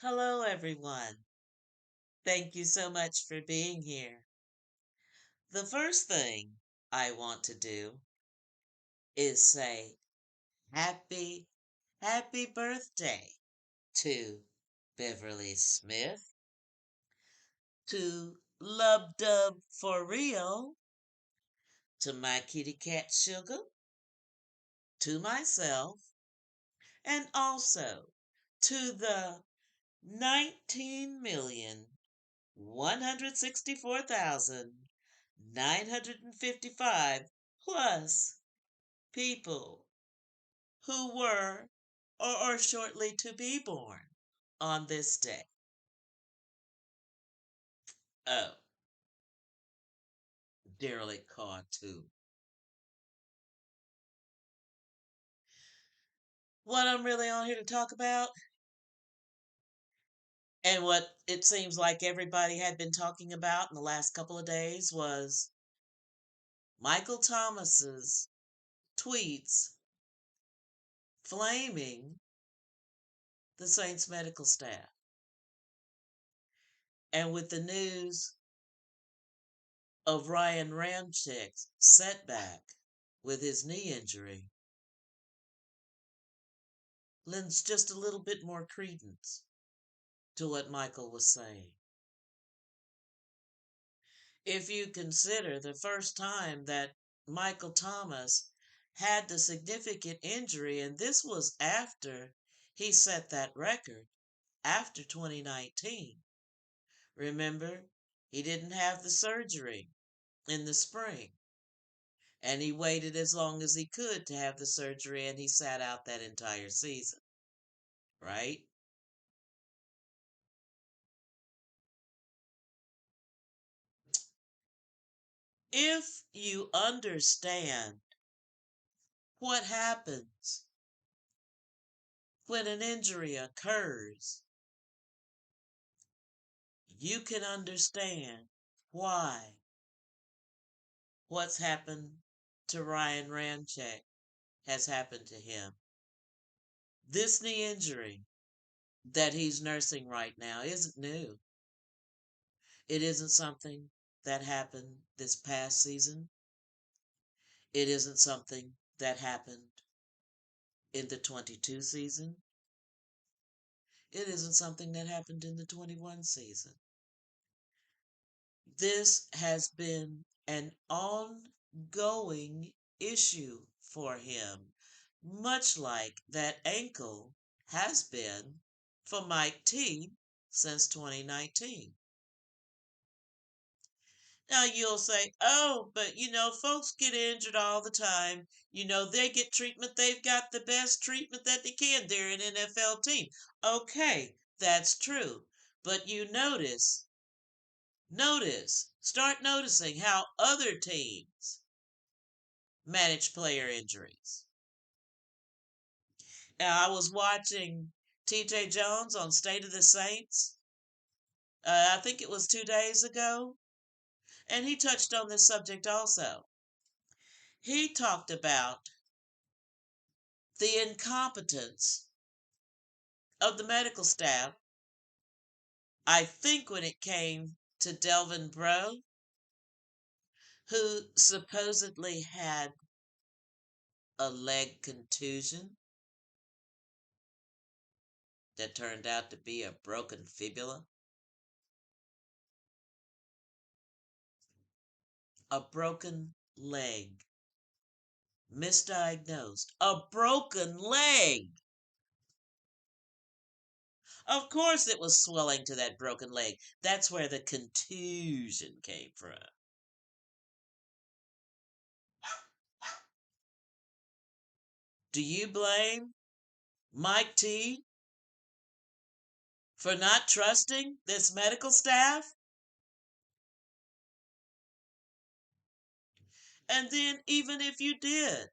Hello, everyone. Thank you so much for being here. The first thing I want to do is say happy birthday to Beverly Smith, to Lub Dub for real, to my kitty cat Sugar, to myself, and also to the 19,164,955 plus people who were or are shortly to be born on this day. Oh, derelict car too. What I'm really on here to talk about, and what it seems like everybody had been talking about in the last couple of days, was Michael Thomas's tweets flaming the Saints medical staff. And with the news of Ryan Ramchick's setback with his knee injury, lends just a little bit more credence to what Michael was saying. If you consider the first time that Michael Thomas had the significant injury, and this was after he set that record, after 2019. Remember, he didn't have the surgery in the spring, and he waited as long as he could to have the surgery, and he sat out that entire season, right? If you understand what happens when an injury occurs, you can understand why what's happened to Ryan Ramchick has happened to him. This knee injury that he's nursing right now isn't new. It isn't something that happened this past season. It isn't something that happened in the 22 season. It isn't something that happened in the 21 season. This has been an ongoing issue for him, much like that ankle has been for Mike T since 2019. Now you'll say, oh, but folks get injured all the time. They get treatment. They've got the best treatment that they can. They're an NFL team. Okay, that's true. But start noticing how other teams manage player injuries. Now, I was watching TJ Jones on State of the Saints. I think it was 2 days ago, and he touched on this subject also. He talked about the incompetence of the medical staff, I think when it came to Delvin Breaux, who supposedly had a leg contusion that turned out to be a broken fibula. A broken leg. Misdiagnosed. A broken leg. Of course it was swelling to that broken leg. That's where the contusion came from. Do you blame Mike T for not trusting this medical staff? And then, even if you did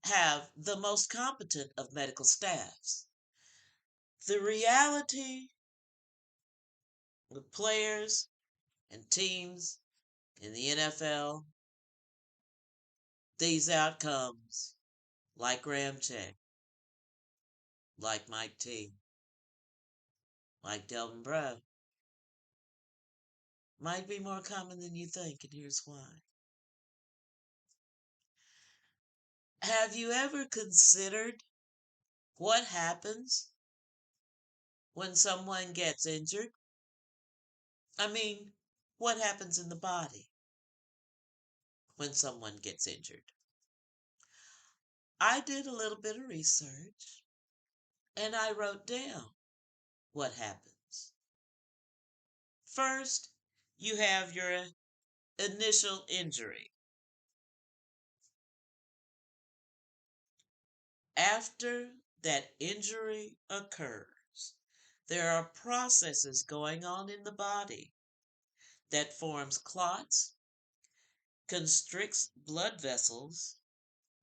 have the most competent of medical staffs, the reality with players and teams in the NFL, these outcomes, like Ramchick, like Mike T, like Delvin Bro, might be more common than you think, and here's why. Have you ever considered what happens when someone gets injured? I mean, what happens in the body when someone gets injured? I did a little bit of research and I wrote down what happens. First, you have your initial injury. After that injury occurs, there are processes going on in the body that forms clots, constricts blood vessels,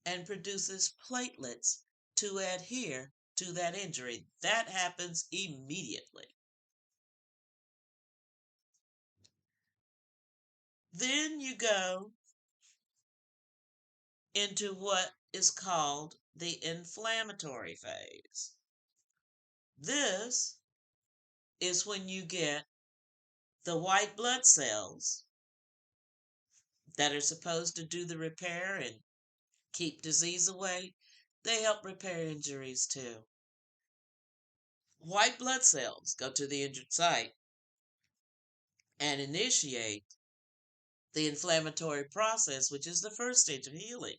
and produces platelets to adhere to that injury. That happens immediately. Then you go into what is called the inflammatory phase. This is when you get the white blood cells that are supposed to do the repair and keep disease away. They help repair injuries too. White blood cells go to the injured site and initiate the inflammatory process, which is the first stage of healing.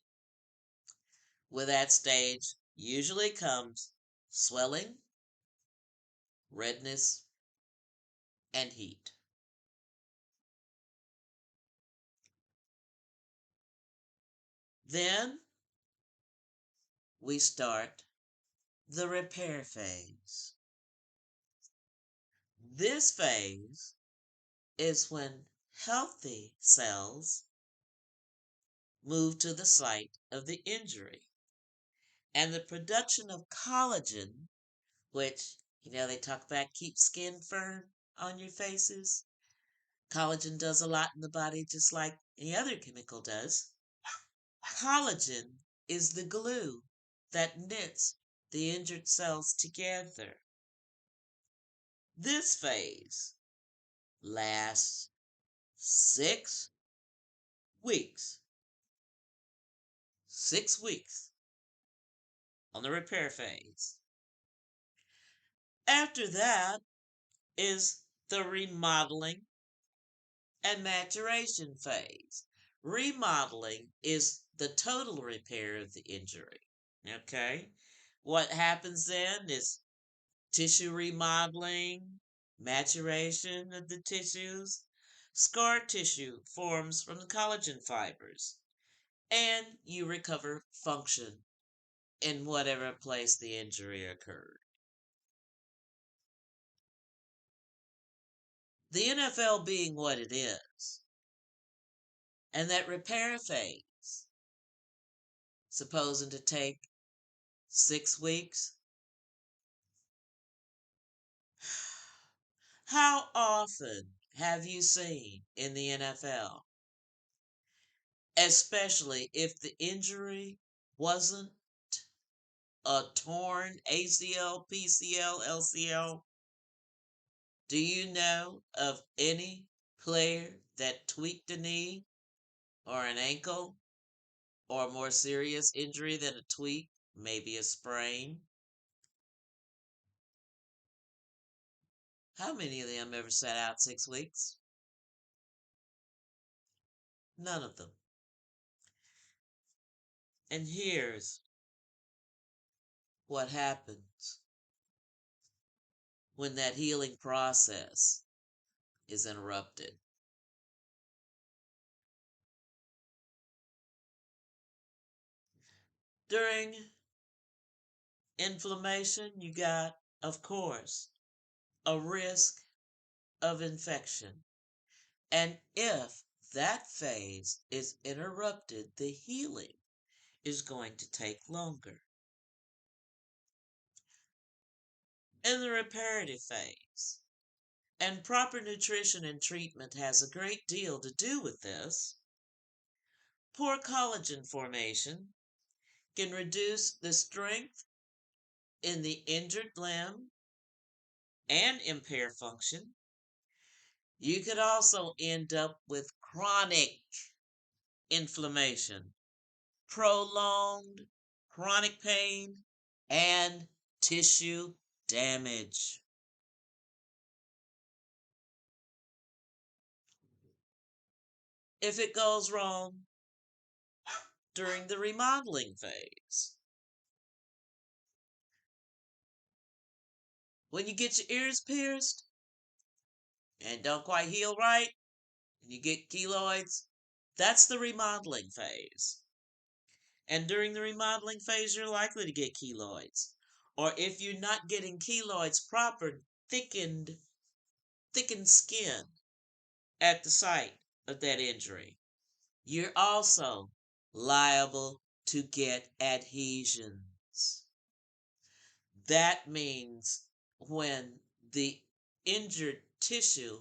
With that stage usually comes swelling, redness, and heat. Then we start the repair phase. This phase is when healthy cells move to the site of the injury. And the production of collagen, which, they talk about keep skin firm on your faces. Collagen does a lot in the body just like any other chemical does. Collagen is the glue that knits the injured cells together. This phase lasts 6 weeks. 6 weeks on the repair phase. After that is the remodeling and maturation phase. Remodeling is the total repair of the injury. Okay? What happens then is tissue remodeling, maturation of the tissues. Scar tissue forms from the collagen fibers, and you recover function in whatever place the injury occurred. The NFL being what it is, and that repair phase, supposing to take 6 weeks. How often have you seen in the NFL, especially if the injury wasn't a torn ACL, PCL, LCL? Do you know of any player that tweaked a knee or an ankle or a more serious injury than a tweak, maybe a sprain? How many of them ever sat out 6 weeks? None of them. And here's what happens when that healing process is interrupted. During inflammation, you got, of course, a risk of infection. And if that phase is interrupted, the healing is going to take longer. In the reparative phase, and proper nutrition and treatment has a great deal to do with this, poor collagen formation can reduce the strength in the injured limb and impair function. You could also end up with chronic inflammation, prolonged chronic pain, and tissue damage. If it goes wrong during the remodeling phase, when you get your ears pierced and don't quite heal right, and you get keloids, that's the remodeling phase. And during the remodeling phase, you're likely to get keloids. Or if you're not getting keloids proper, thickened, thickened skin at the site of that injury, you're also liable to get adhesions. That means when the injured tissue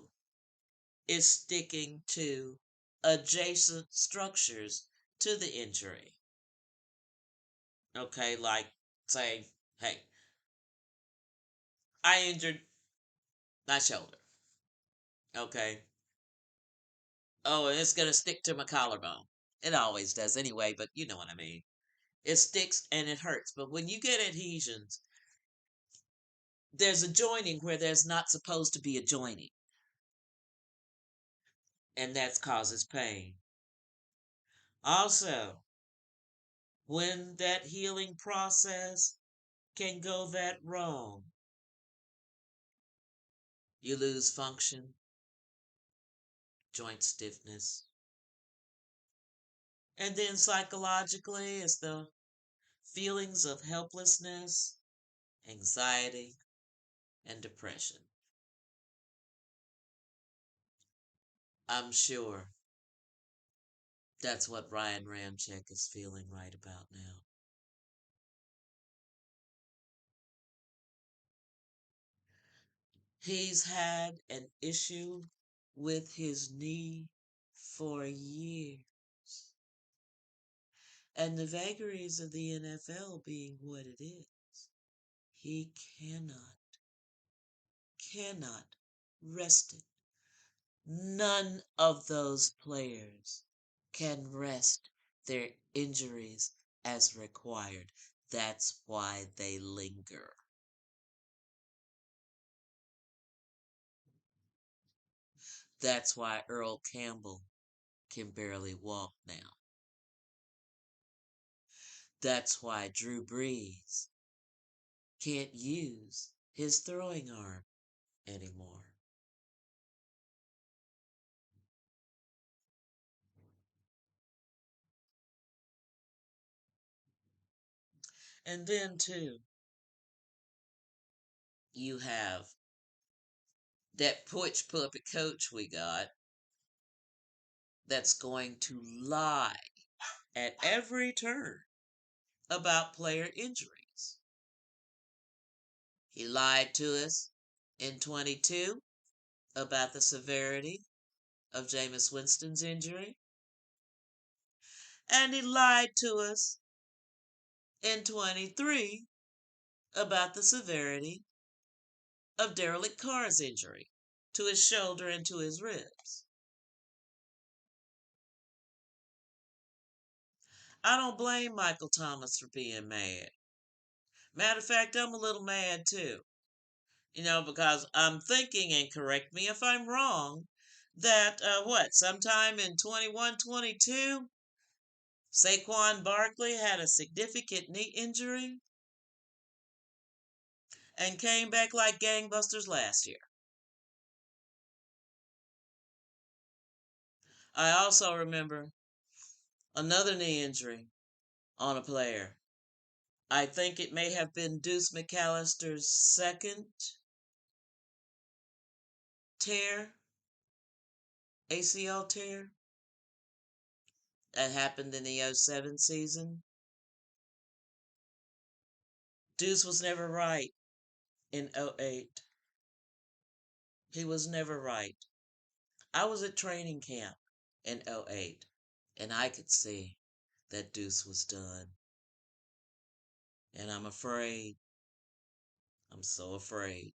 is sticking to adjacent structures to the injury. Okay, like say, hey, I injured my shoulder. Okay. Oh, and it's going to stick to my collarbone. It always does anyway, but you know what I mean. It sticks and it hurts. But when you get adhesions, there's a joining where there's not supposed to be a joining, and that causes pain. Also, when that healing process can go that wrong, you lose function, joint stiffness, and then psychologically, it's the feelings of helplessness, anxiety, and depression. I'm sure that's what Ryan Ramchek is feeling right about now. He's had an issue with his knee for years. And the vagaries of the NFL being what it is, he cannot rest it. None of those players can rest their injuries as required. That's why they linger. That's why Earl Campbell can barely walk now. That's why Drew Brees can't use his throwing arm anymore. And then, too, you have that Butch puppet coach we got that's going to lie at every turn about player injuries. He lied to us in 22 about the severity of Jameis Winston's injury, and he lied to us in 23 about the severity of Derek Carr's injury to his shoulder and to his ribs. I don't blame Michael Thomas for being mad. Matter of fact, I'm a little mad too. Because I'm thinking, and correct me if I'm wrong, that sometime in 21, 22, Saquon Barkley had a significant knee injury and came back like gangbusters last year. I also remember another knee injury on a player. I think it may have been Deuce McAllister's second tear, ACL tear, that happened in the '07 season. Deuce was never right in '08. He was never right. I was at training camp in '08, and I could see that Deuce was done. And I'm afraid, I'm so afraid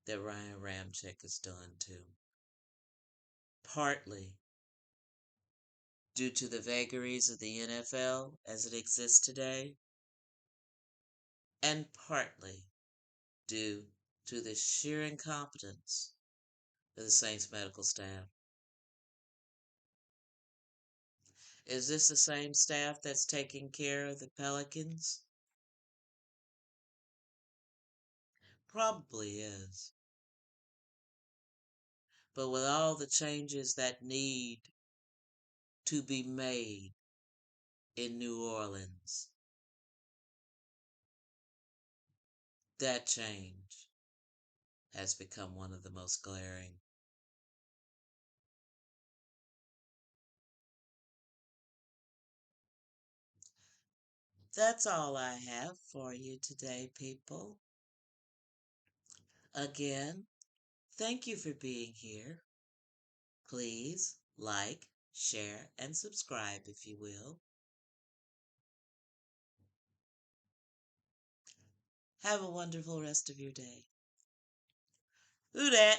that Ryan Ramczyk is doing too. Partly due to the vagaries of the NFL as it exists today, and partly due to the sheer incompetence of the Saints medical staff. Is this the same staff that's taking care of the Pelicans? Probably is. But with all the changes that need to be made in New Orleans, that change has become one of the most glaring. That's all I have for you today, people. Again, thank you for being here. Please like, share, and subscribe if you will. Have a wonderful rest of your day. Who dat?